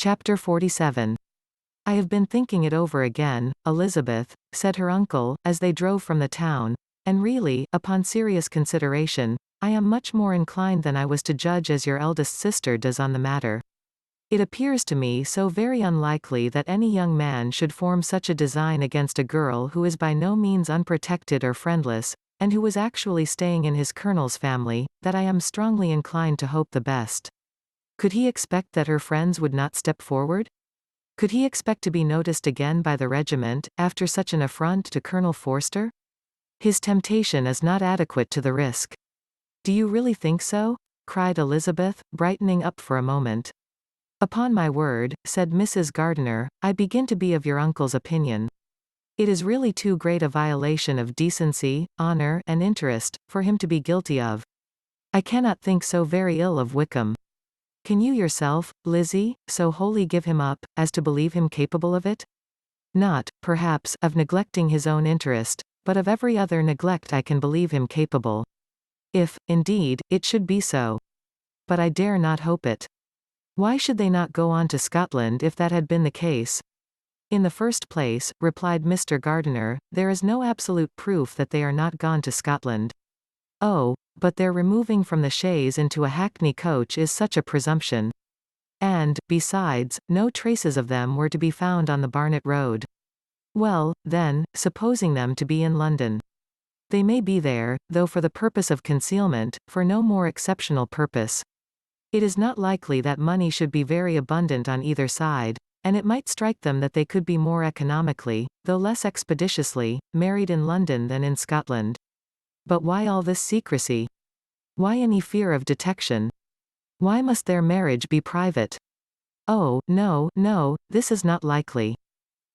Chapter 47. I have been thinking it over again, Elizabeth, said her uncle, as they drove from the town, and really, upon serious consideration, I am much more inclined than I was to judge as your eldest sister does on the matter. It appears to me so very unlikely that any young man should form such a design against a girl who is by no means unprotected or friendless, and who was actually staying in his colonel's family, that I am strongly inclined to hope the best. Could he expect that her friends would not step forward? Could he expect to be noticed again by the regiment, after such an affront to Colonel Forster? His temptation is not adequate to the risk. Do you really think so? Cried Elizabeth, brightening up for a moment. Upon my word, said Mrs. Gardiner, I begin to be of your uncle's opinion. It is really too great a violation of decency, honor, and interest, for him to be guilty of. I cannot think so very ill of Wickham. Can you yourself, Lizzie, so wholly give him up, as to believe him capable of it? Not, perhaps, of neglecting his own interest, but of every other neglect I can believe him capable. If, indeed, it should be so. But I dare not hope it. Why should they not go on to Scotland if that had been the case? In the first place, replied Mr. Gardiner, there is no absolute proof that they are not gone to Scotland. Oh, but their removing from the chaise into a hackney coach is such a presumption. And, besides, no traces of them were to be found on the Barnet road. Well, then, supposing them to be in London. They may be there, though for the purpose of concealment, for no more exceptional purpose. It is not likely that money should be very abundant on either side, and it might strike them that they could be more economically, though less expeditiously, married in London than in Scotland. But why all this secrecy? Why any fear of detection? Why must their marriage be private? Oh, no, no, this is not likely.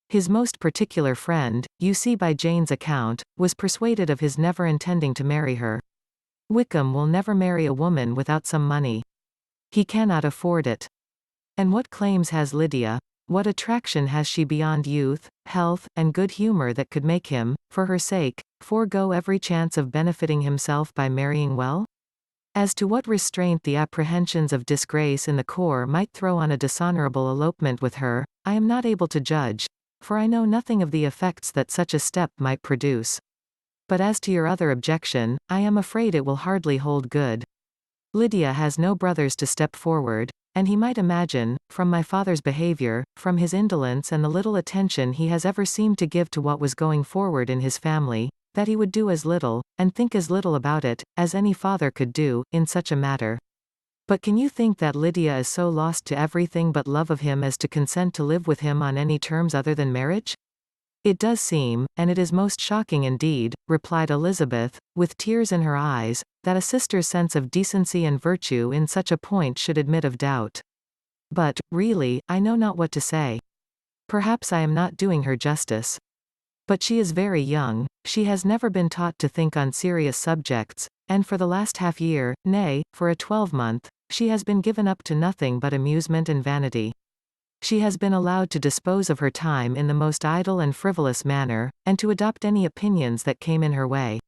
His most particular friend, you see by Jane's account, was persuaded of his never intending to marry her. Wickham will never marry a woman without some money. He cannot afford it. And what claims has Lydia? What attraction has she beyond youth, health, and good humor that could make him, for her sake, forego every chance of benefiting himself by marrying well? As to what restraint the apprehensions of disgrace in the corps might throw on a dishonorable elopement with her, I am not able to judge, for I know nothing of the effects that such a step might produce. But as to your other objection, I am afraid it will hardly hold good. Lydia has no brothers to step forward, and he might imagine, from my father's behavior, from his indolence and the little attention he has ever seemed to give to what was going forward in his family, that he would do as little, and think as little about it, as any father could do, in such a matter. But can you think that Lydia is so lost to everything but love of him as to consent to live with him on any terms other than marriage? It does seem, and it is most shocking indeed, replied Elizabeth, with tears in her eyes, that a sister's sense of decency and virtue in such a point should admit of doubt. But, really, I know not what to say. Perhaps I am not doing her justice. But she is very young, she has never been taught to think on serious subjects, and for the last half-year, nay, for a 12-month, she has been given up to nothing but amusement and vanity. She has been allowed to dispose of her time in the most idle and frivolous manner, and to adopt any opinions that came in her way.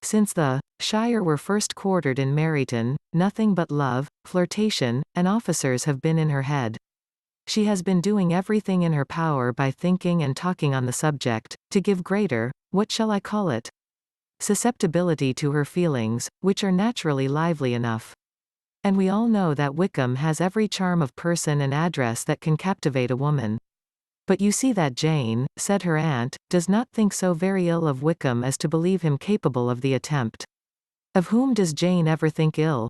Since the Shire were first quartered in Meryton, nothing but love, flirtation, and officers have been in her head. She has been doing everything in her power by thinking and talking on the subject, to give greater, what shall I call it? Susceptibility to her feelings, which are naturally lively enough. And we all know that Wickham has every charm of person and address that can captivate a woman. But you see that Jane, said her aunt, does not think so very ill of Wickham as to believe him capable of the attempt. Of whom does Jane ever think ill?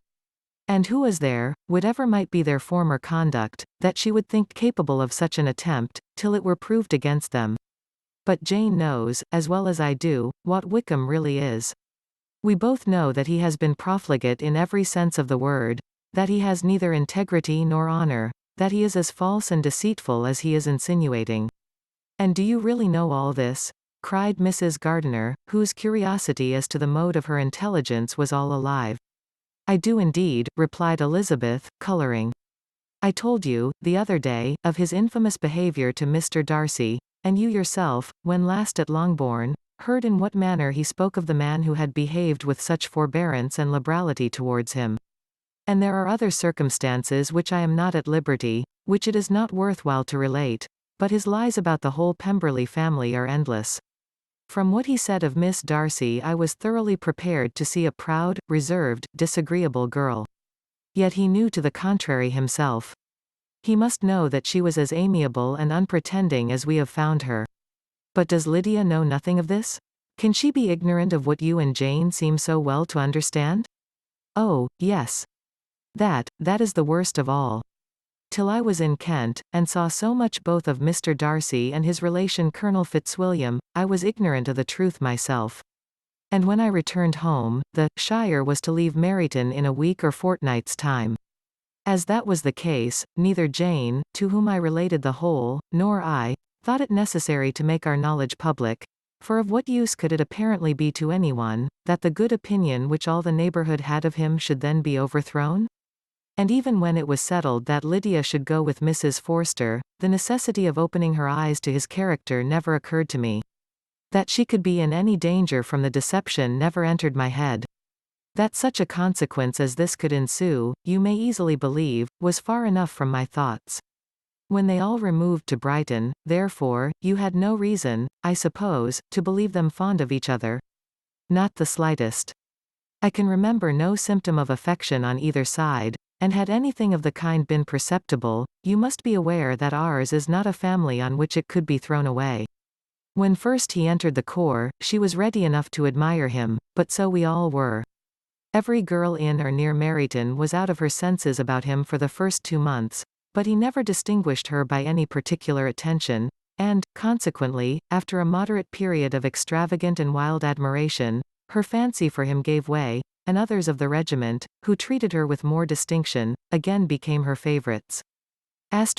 And who is there, whatever might be their former conduct, that she would think capable of such an attempt, till it were proved against them? But Jane knows, as well as I do, what Wickham really is. We both know that he has been profligate in every sense of the word, that he has neither integrity nor honor, that he is as false and deceitful as he is insinuating. And do you really know all this? Cried Mrs. Gardiner, whose curiosity as to the mode of her intelligence was all alive. I do indeed, replied Elizabeth, coloring. I told you, the other day, of his infamous behavior to Mr. Darcy, and you yourself, when last at Longbourn, heard in what manner he spoke of the man who had behaved with such forbearance and liberality towards him. And there are other circumstances which I am not at liberty, which it is not worthwhile to relate, but his lies about the whole Pemberley family are endless. From what he said of Miss Darcy I was thoroughly prepared to see a proud, reserved, disagreeable girl. Yet he knew to the contrary himself. He must know that she was as amiable and unpretending as we have found her. But does Lydia know nothing of this? Can she be ignorant of what you and Jane seem so well to understand? Oh, yes. That is the worst of all. Till I was in Kent, and saw so much both of Mr. Darcy and his relation Colonel Fitzwilliam, I was ignorant of the truth myself. And when I returned home, the Shire was to leave Meryton in a week or fortnight's time. As that was the case, neither Jane, to whom I related the whole, nor I, thought it necessary to make our knowledge public, for of what use could it apparently be to anyone, that the good opinion which all the neighbourhood had of him should then be overthrown? And even when it was settled that Lydia should go with Mrs. Forster, the necessity of opening her eyes to his character never occurred to me. That she could be in any danger from the deception never entered my head. That such a consequence as this could ensue, you may easily believe, was far enough from my thoughts. When they all removed to Brighton, therefore, you had no reason, I suppose, to believe them fond of each other. Not the slightest. I can remember no symptom of affection on either side, and had anything of the kind been perceptible, you must be aware that ours is not a family on which it could be thrown away. When first he entered the corps, she was ready enough to admire him, but so we all were. Every girl in or near Meryton was out of her senses about him for the first 2 months, but he never distinguished her by any particular attention, and, consequently, after a moderate period of extravagant and wild admiration, her fancy for him gave way, and others of the regiment, who treated her with more distinction, again became her favourites. It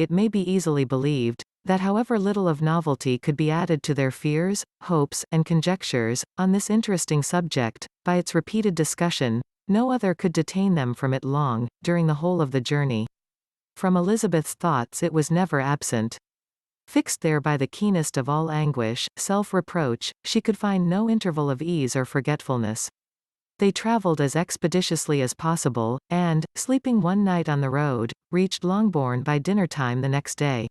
may be easily believed, that however little of novelty could be added to their fears, hopes, and conjectures, on this interesting subject, by its repeated discussion, no other could detain them from it long, during the whole of the journey. From Elizabeth's thoughts it was never absent. Fixed there by the keenest of all anguish, self-reproach, she could find no interval of ease or forgetfulness. They travelled as expeditiously as possible, and, sleeping one night on the road, reached Longbourn by dinner-time the next day.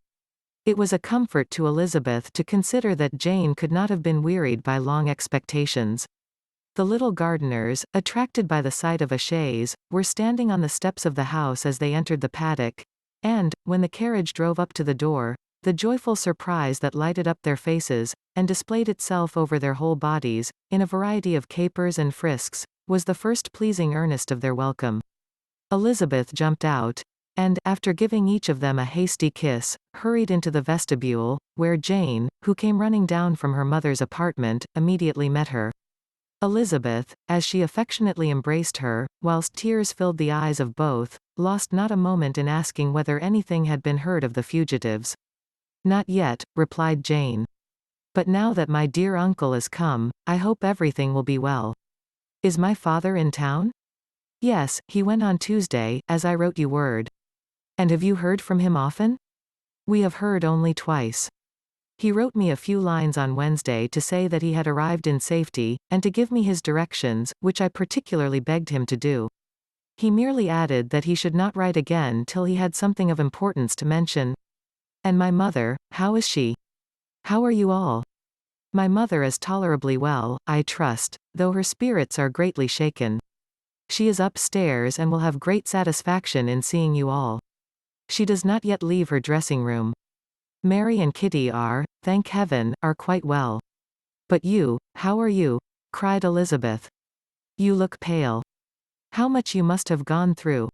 It was a comfort to Elizabeth to consider that Jane could not have been wearied by long expectations. The little gardeners, attracted by the sight of a chaise, were standing on the steps of the house as they entered the paddock, and, when the carriage drove up to the door, the joyful surprise that lighted up their faces, and displayed itself over their whole bodies, in a variety of capers and frisks, was the first pleasing earnest of their welcome. Elizabeth jumped out, and, after giving each of them a hasty kiss, hurried into the vestibule, where Jane, who came running down from her mother's apartment, immediately met her. Elizabeth, as she affectionately embraced her, whilst tears filled the eyes of both, lost not a moment in asking whether anything had been heard of the fugitives. "Not yet," replied Jane. "But now that my dear uncle is come, I hope everything will be well. Is my father in town?" "Yes, he went on Tuesday, as I wrote you word." "And have you heard from him often?" "We have heard only twice. He wrote me a few lines on Wednesday to say that he had arrived in safety, and to give me his directions, which I particularly begged him to do. He merely added that he should not write again till he had something of importance to mention." "And my mother, how is she? How are you all?" "My mother is tolerably well, I trust, though her spirits are greatly shaken. She is upstairs and will have great satisfaction in seeing you all. She does not yet leave her dressing-room. Mary and Kitty are, thank heaven, are quite well. But you, how are you?" cried Elizabeth. "You look pale. How much you must have gone through."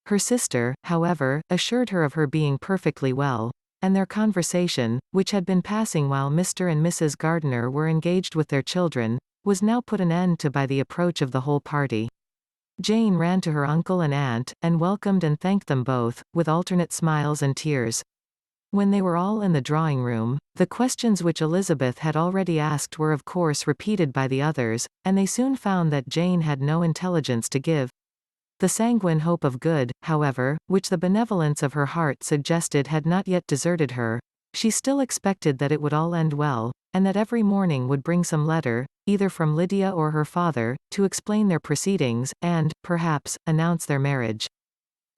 Her sister, however, assured her of her being perfectly well, and their conversation, which had been passing while Mr. and Mrs. Gardiner were engaged with their children, was now put an end to by the approach of the whole party. Jane ran to her uncle and aunt, and welcomed and thanked them both, with alternate smiles and tears. When they were all in the drawing-room, the questions which Elizabeth had already asked were of course repeated by the others, and they soon found that Jane had no intelligence to give. The sanguine hope of good, however, which the benevolence of her heart suggested had not yet deserted her. She still expected that it would all end well, and that every morning would bring some letter, either from Lydia or her father, to explain their proceedings, and, perhaps, announce their marriage.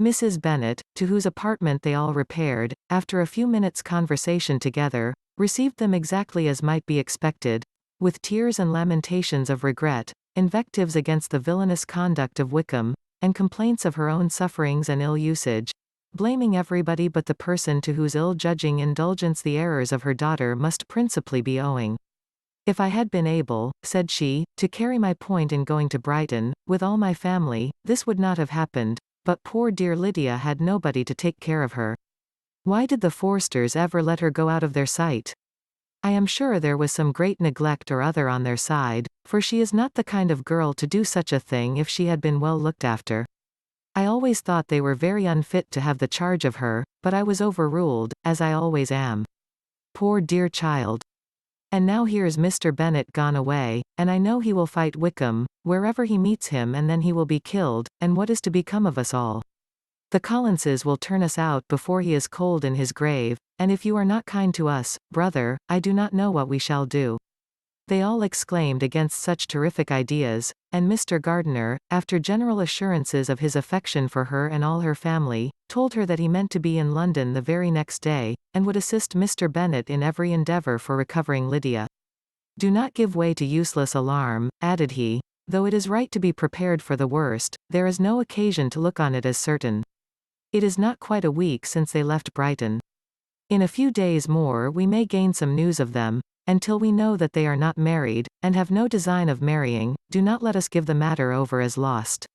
Mrs. Bennet, to whose apartment they all repaired, after a few minutes' conversation together, received them exactly as might be expected, with tears and lamentations of regret, invectives against the villainous conduct of Wickham, and complaints of her own sufferings and ill usage, blaming everybody but the person to whose ill-judging indulgence the errors of her daughter must principally be owing. If I had been able, said she, to carry my point in going to Brighton, with all my family, this would not have happened, but poor dear Lydia had nobody to take care of her. Why did the Forsters ever let her go out of their sight? I am sure there was some great neglect or other on their side, for she is not the kind of girl to do such a thing if she had been well looked after. I always thought they were very unfit to have the charge of her, but I was overruled, as I always am. Poor dear child. And now here's Mr. Bennet gone away, and I know he will fight Wickham, wherever he meets him, and then he will be killed, and what is to become of us all? The Collinses will turn us out before he is cold in his grave, and if you are not kind to us, brother, I do not know what we shall do. They all exclaimed against such terrific ideas, and Mr. Gardiner, after general assurances of his affection for her and all her family, told her that he meant to be in London the very next day, and would assist Mr. Bennet in every endeavour for recovering Lydia. Do not give way to useless alarm, added he, though it is right to be prepared for the worst, there is no occasion to look on it as certain. It is not quite a week since they left Brighton. In a few days more we may gain some news of them, and till we know that they are not married, and have no design of marrying, do not let us give the matter over as lost.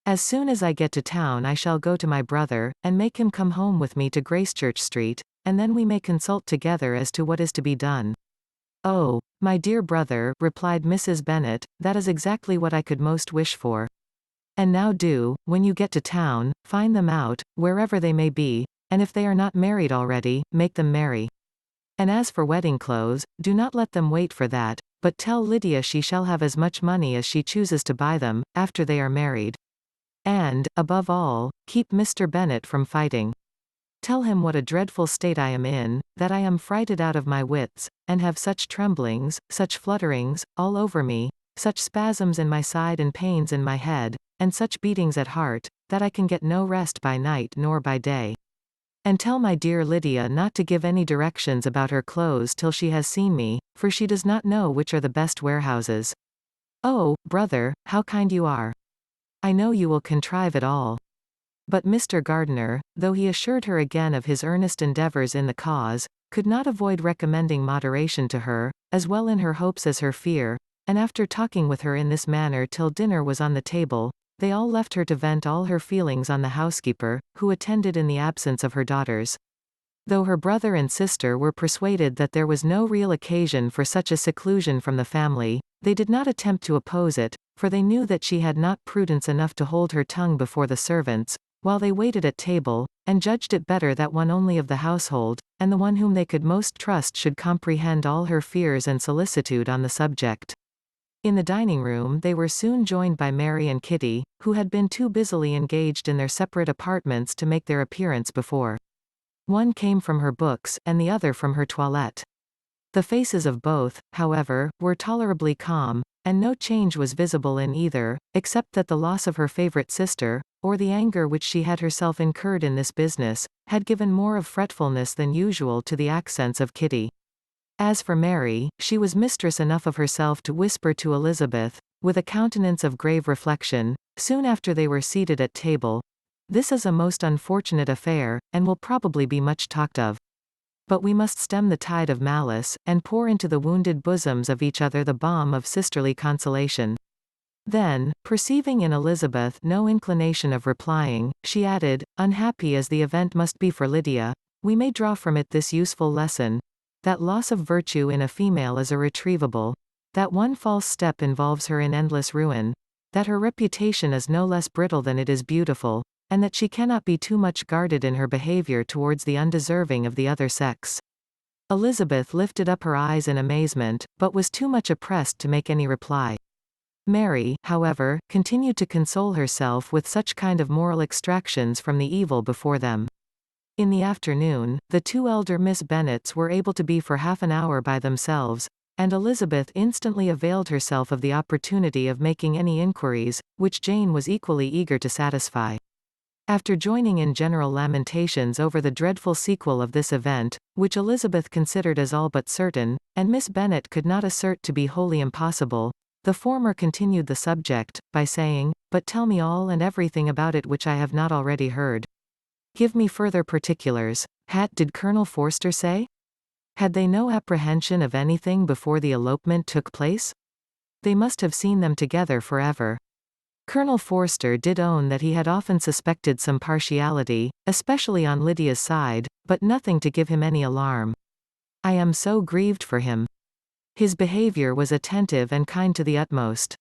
As soon as I get to town I shall go to my brother, and make him come home with me to Gracechurch Street, and then we may consult together as to what is to be done. Oh, my dear brother, replied Mrs. Bennet, that is exactly what I could most wish for. And now do, when you get to town, find them out, wherever they may be, and if they are not married already, make them marry. And as for wedding clothes, do not let them wait for that, but tell Lydia she shall have as much money as she chooses to buy them, after they are married. And, above all, keep Mr. Bennet from fighting. Tell him what a dreadful state I am in, that I am frighted out of my wits, and have such tremblings, such flutterings, all over me, such spasms in my side and pains in my head, and such beatings at heart, that I can get no rest by night nor by day. And tell my dear Lydia not to give any directions about her clothes till she has seen me, for she does not know which are the best warehouses. Oh, brother, how kind you are. I know you will contrive it all. But Mr. Gardiner, though he assured her again of his earnest endeavours in the cause, could not avoid recommending moderation to her, as well in her hopes as her fear, and after talking with her in this manner till dinner was on the table, they all left her to vent all her feelings on the housekeeper, who attended in the absence of her daughters. Though her brother and sister were persuaded that there was no real occasion for such a seclusion from the family, they did not attempt to oppose it, for they knew that she had not prudence enough to hold her tongue before the servants, while they waited at table, and judged it better that one only of the household, and the one whom they could most trust, should comprehend all her fears and solicitude on the subject. In the dining-room they were soon joined by Mary and Kitty, who had been too busily engaged in their separate apartments to make their appearance before. One came from her books, and the other from her toilette. The faces of both, however, were tolerably calm, and no change was visible in either, except that the loss of her favourite sister, or the anger which she had herself incurred in this business, had given more of fretfulness than usual to the accents of Kitty. As for Mary, she was mistress enough of herself to whisper to Elizabeth, with a countenance of grave reflection, soon after they were seated at table, "This is a most unfortunate affair, and will probably be much talked of. But we must stem the tide of malice, and pour into the wounded bosoms of each other the balm of sisterly consolation." Then, perceiving in Elizabeth no inclination of replying, she added, "Unhappy as the event must be for Lydia, we may draw from it this useful lesson, that loss of virtue in a female is irretrievable, that one false step involves her in endless ruin, that her reputation is no less brittle than it is beautiful, and that she cannot be too much guarded in her behavior towards the undeserving of the other sex." Elizabeth lifted up her eyes in amazement, but was too much oppressed to make any reply. Mary, however, continued to console herself with such kind of moral extractions from the evil before them. In the afternoon, the two elder Miss Bennets were able to be for half an hour by themselves, and Elizabeth instantly availed herself of the opportunity of making any inquiries, which Jane was equally eager to satisfy. After joining in general lamentations over the dreadful sequel of this event, which Elizabeth considered as all but certain, and Miss Bennet could not assert to be wholly impossible, the former continued the subject, by saying, "But tell me all and everything about it which I have not already heard. Give me further particulars. Did Colonel Forster say? Had they no apprehension of anything before the elopement took place? They must have seen them together forever." Colonel Forster did own that he had often suspected some partiality, especially on Lydia's side, but nothing to give him any alarm. "I am so grieved for him. His behavior was attentive and kind to the utmost.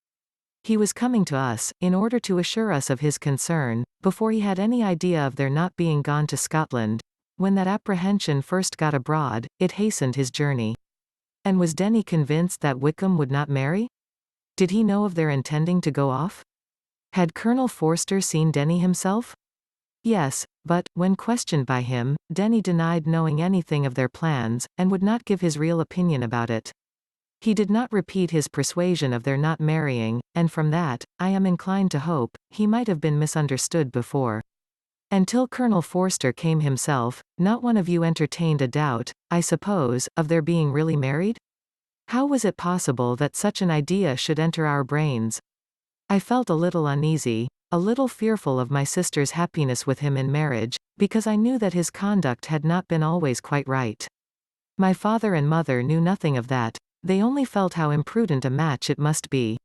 He was coming to us, in order to assure us of his concern, before he had any idea of their not being gone to Scotland. When that apprehension first got abroad, it hastened his journey." And was Denny convinced that Wickham would not marry? Did he know of their intending to go off? Had Colonel Forster seen Denny himself? Yes, but, when questioned by him, Denny denied knowing anything of their plans, and would not give his real opinion about it. He did not repeat his persuasion of their not marrying, and from that, I am inclined to hope, he might have been misunderstood before. Until Colonel Forster came himself, not one of you entertained a doubt, I suppose, of their being really married? How was it possible that such an idea should enter our brains? I felt a little uneasy, a little fearful of my sister's happiness with him in marriage, because I knew that his conduct had not been always quite right. My father and mother knew nothing of that, they only felt how imprudent a match it must be.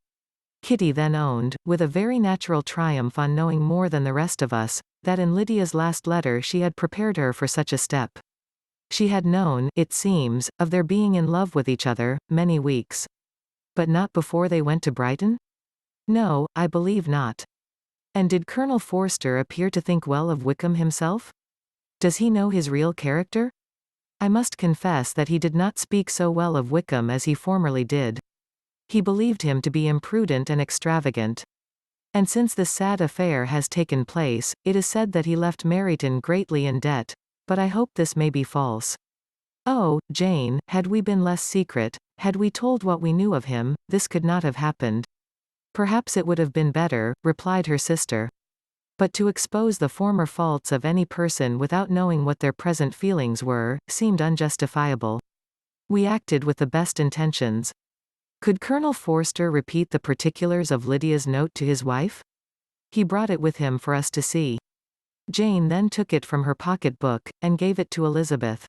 Kitty then owned, with a very natural triumph on knowing more than the rest of us, that in Lydia's last letter she had prepared her for such a step. She had known, it seems, of their being in love with each other, many weeks. But not before they went to Brighton? No, I believe not. And did Colonel Forster appear to think well of Wickham himself? Does he know his real character? I must confess that he did not speak so well of Wickham as he formerly did. He believed him to be imprudent and extravagant. And since this sad affair has taken place, it is said that he left Meryton greatly in debt, but I hope this may be false. Oh, Jane, had we been less secret, had we told what we knew of him, this could not have happened. Perhaps it would have been better, replied her sister. But to expose the former faults of any person without knowing what their present feelings were, seemed unjustifiable. We acted with the best intentions. Could Colonel Forster repeat the particulars of Lydia's note to his wife? He brought it with him for us to see. Jane then took it from her pocket-book, and gave it to Elizabeth.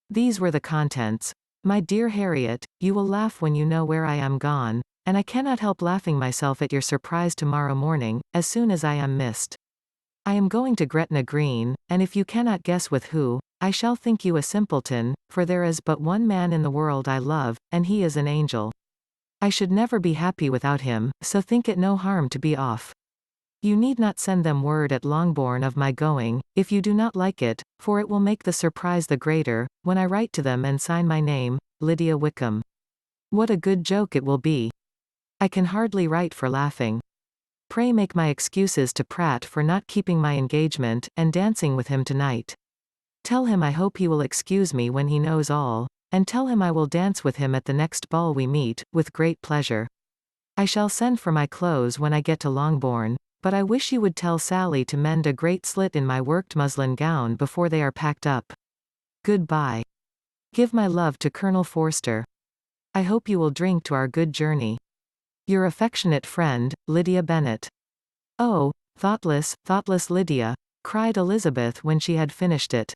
These were the contents. "My dear Harriet, you will laugh when you know where I am gone, and I cannot help laughing myself at your surprise tomorrow morning, as soon as I am missed. I am going to Gretna Green, and if you cannot guess with who, I shall think you a simpleton, for there is but one man in the world I love, and he is an angel. I should never be happy without him, so think it no harm to be off. You need not send them word at Longbourn of my going, if you do not like it, for it will make the surprise the greater, when I write to them and sign my name, Lydia Wickham. What a good joke it will be. I can hardly write for laughing. Pray make my excuses to Pratt for not keeping my engagement, and dancing with him tonight. Tell him I hope he will excuse me when he knows all, and tell him I will dance with him at the next ball we meet, with great pleasure. I shall send for my clothes when I get to Longbourn, but I wish you would tell Sally to mend a great slit in my worked muslin gown before they are packed up. Good-bye. Give my love to Colonel Forster. I hope you will drink to our good journey. Your affectionate friend, Lydia Bennet." "Oh, thoughtless, thoughtless Lydia," cried Elizabeth when she had finished it.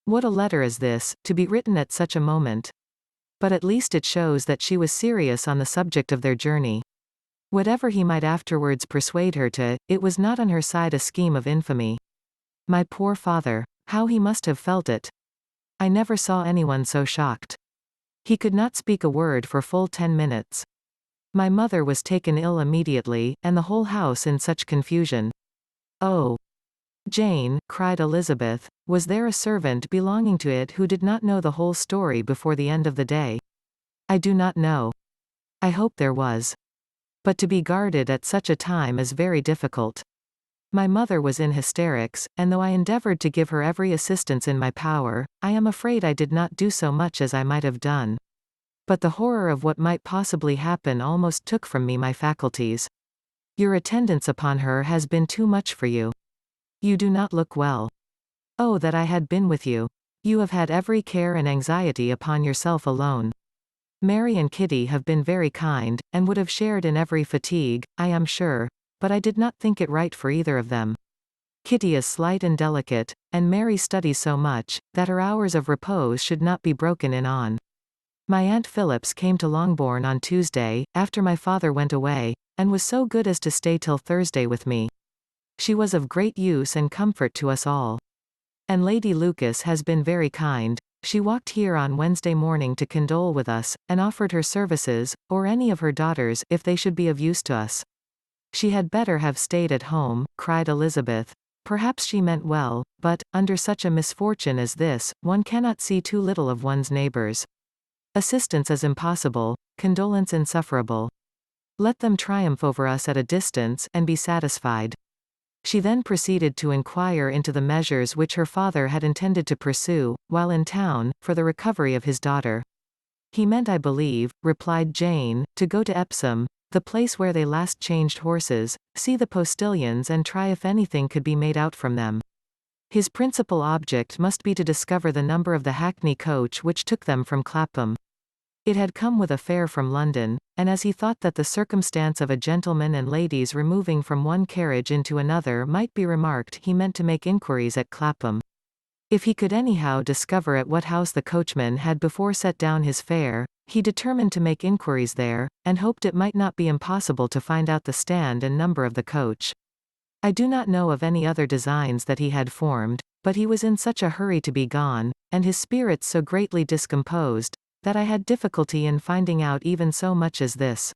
"What a letter is this, to be written at such a moment. But at least it shows that she was serious on the subject of their journey. Whatever he might afterwards persuade her to, it was not on her side a scheme of infamy. My poor father, how he must have felt it. I never saw anyone so shocked. He could not speak a word for full 10 minutes. My mother was taken ill immediately, and the whole house in such confusion." "Oh, Jane," cried Elizabeth, "was there a servant belonging to it who did not know the whole story before the end of the day?" "I do not know. I hope there was. But to be guarded at such a time is very difficult. My mother was in hysterics, and though I endeavored to give her every assistance in my power, I am afraid I did not do so much as I might have done. But the horror of what might possibly happen almost took from me my faculties. Your attendance upon her has been too much for you. You do not look well. Oh, that I had been with you. You have had every care and anxiety upon yourself alone. Mary and Kitty have been very kind, and would have shared in every fatigue, I am sure, but I did not think it right for either of them. Kitty is slight and delicate, and Mary studies so much, that her hours of repose should not be broken in on. My Aunt Phillips came to Longbourn on Tuesday, after my father went away, and was so good as to stay till Thursday with me. She was of great use and comfort to us all. And Lady Lucas has been very kind. She walked here on Wednesday morning to condole with us, and offered her services, or any of her daughters, if they should be of use to us. She had better have stayed at home, cried Elizabeth. Perhaps she meant well, but, under such a misfortune as this, one cannot see too little of one's neighbors. Assistance is impossible, condolence insufferable. Let them triumph over us at a distance, and be satisfied. She then proceeded to inquire into the measures which her father had intended to pursue, while in town, for the recovery of his daughter. He meant, I believe, replied Jane, to go to Epsom, the place where they last changed horses, see the postilions and try if anything could be made out from them. His principal object must be to discover the number of the hackney coach which took them from Clapham. It had come with a fare from London, and as he thought that the circumstance of a gentleman and ladies removing from one carriage into another might be remarked, he meant to make inquiries at Clapham. If he could anyhow discover at what house the coachman had before set down his fare, he determined to make inquiries there, and hoped it might not be impossible to find out the stand and number of the coach. I do not know of any other designs that he had formed, but he was in such a hurry to be gone, and his spirits so greatly discomposed, that I had difficulty in finding out even so much as this.